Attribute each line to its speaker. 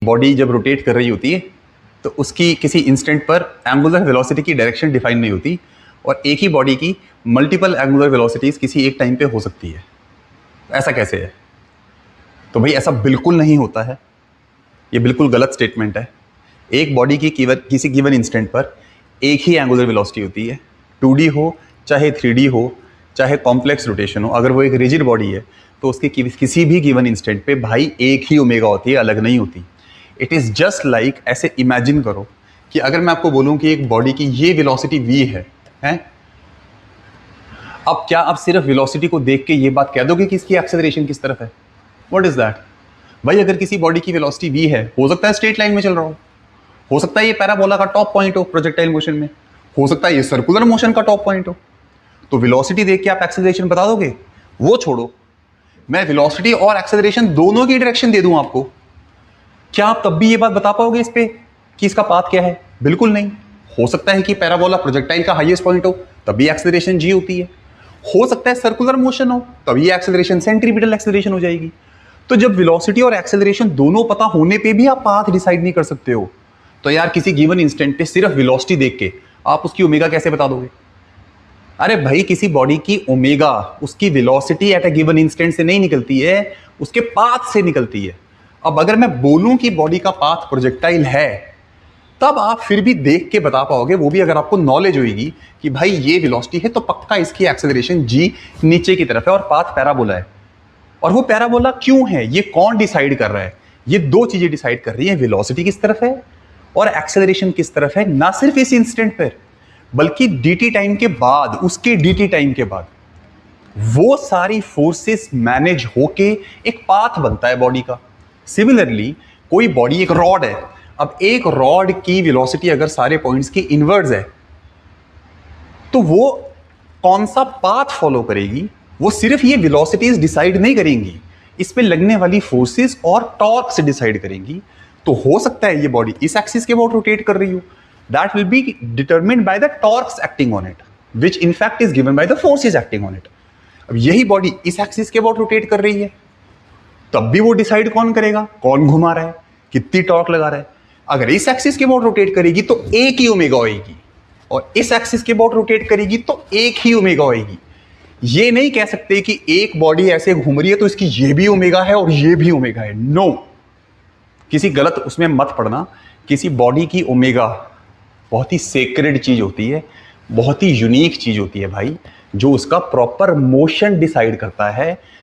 Speaker 1: Body जब rotate कर रही होती है तो उसकी किसी इंस्टेंट पर एंगुलर वेलोसिटी की डायरेक्शन डिफाइन नहीं होती और एक ही बॉडी की मल्टीपल एंगुलर वेलोसिटीज़ किसी एक टाइम पे हो सकती है। ऐसा कैसे है? तो भाई ऐसा बिल्कुल नहीं होता है, ये बिल्कुल गलत स्टेटमेंट है। एक बॉडी की किसी गिवन इंस्टेंट पर एक ही एंगुलर वेलोसिटी होती है, 2D हो चाहे 3D हो चाहे कॉम्प्लेक्स रोटेशन हो। अगर वो एक रिजिड बॉडी है तो उसके किसी भी गिवन इंस्टेंट पे भाई एक ही ओमेगा होती है, अलग नहीं होती। इट इज़ जस्ट लाइक, ऐसे इमेजिन करो कि अगर मैं आपको बोलूं कि एक बॉडी की ये वेलोसिटी v है? अब क्या आप सिर्फ वेलोसिटी को देख के ये बात कह दोगे कि इसकी एक्सेलरेशन किस तरफ है? व्हाट इज दैट भाई? अगर किसी बॉडी की वेलोसिटी v है, हो सकता है स्ट्रेट लाइन में चल रहा हो सकता है ये पैराबोला का टॉप पॉइंट हो प्रोजेक्टाइल मोशन में, हो सकता है ये सर्कुलर मोशन का टॉप पॉइंट हो। तो वेलोसिटी देख के आप एक्सेलरेशन बता दोगे? वो छोड़ो, मैं वेलोसिटी और एक्सेलरेशन दोनों की डायरेक्शन दे दूं आपको, क्या आप तब भी ये बात बता पाओगे इस पे कि इसका पाथ क्या है? बिल्कुल नहीं। हो सकता है कि पैराबोला प्रोजेक्टाइल का हाईएस्ट पॉइंट हो, तभी एक्सेलरेशन g होती है। हो सकता है सर्कुलर मोशन हो, तभी एक्सेलरेशन सेंट्रीपिटल एक्सेलरेशन हो जाएगी। तो जब वेलोसिटी और एक्सेलरेशन दोनों पता होने पे भी आप पाथ डिसाइड नहीं कर सकते हो, तो यार किसी गिवन इंस्टेंट पे सिर्फ वेलोसिटी देख के आप उसकी ओमेगा कैसे बता दोगे? अरे भाई, किसी बॉडी की ओमेगा उसकी velocity at a given instant से नहीं निकलती है, उसके पाथ से निकलती है। अब अगर मैं बोलूं कि बॉडी का पाथ प्रोजेक्टाइल है, तब आप फिर भी देख के बता पाओगे, वो भी अगर आपको नॉलेज होगी कि भाई ये वेलोसिटी है तो पक्का इसकी एक्सेलरेशन g नीचे की तरफ है और पाथ पैराबोला है। और वो पैराबोला क्यों है, ये कौन डिसाइड कर रहा है? ये दो चीजें डिसाइड कर रही है, वेलोसिटी किस तरफ है और एक्सेलरेशन किस तरफ है। ना सिर्फ इस इंस्टेंट पर, बल्कि dt टाइम के बाद, उसके dt टाइम के बाद वो सारी फोर्सेस मैनेज होके एक पाथ बनता है बॉडी का। सिमिलरली कोई बॉडी एक रॉड है, अब एक रॉड की वेलोसिटी अगर सारे पॉइंट्स की इनवर्स है तो वो कौन सा पाथ फॉलो करेगी, वो सिर्फ ये वेलोसिटीज डिसाइड नहीं करेंगी, इस पे लगने वाली फोर्सेस और टॉर्क से डिसाइड करेंगी। तो हो सकता है ये बॉडी इस एक्सिस के अबाउट रोटेट कर रही हो, that will be determined by the torques acting on it, which in fact is given by the forces acting on it. अब यही बॉडी इस एक्सिस के अबाउट रोटेट कर रही है, तब भी वो डिसाइड कौन करेगा, कौन घुमा रहा है, कितनी टॉर्क लगा रहा है। अगर इस एक्सिस के अबाउट रोटेट करेगी तो एक ही ओमेगा होगी, और इस एक्सिस के अबाउट रोटेट करेगी तो एक ही ओमेगा होगी। ये नहीं कह सकते कि एक बॉडी ऐसे घूम रही है तो इसकी ये भी ओमेगा है और ये भी ओमेगा है। नो, किसी गलत उसमें मत पड़ना। किसी बॉडी की ओमेगा बहुत ही सेक्रेड चीज होती है, बहुत ही यूनिक चीज होती है भाई, जो उसका प्रॉपर मोशन डिसाइड करता है।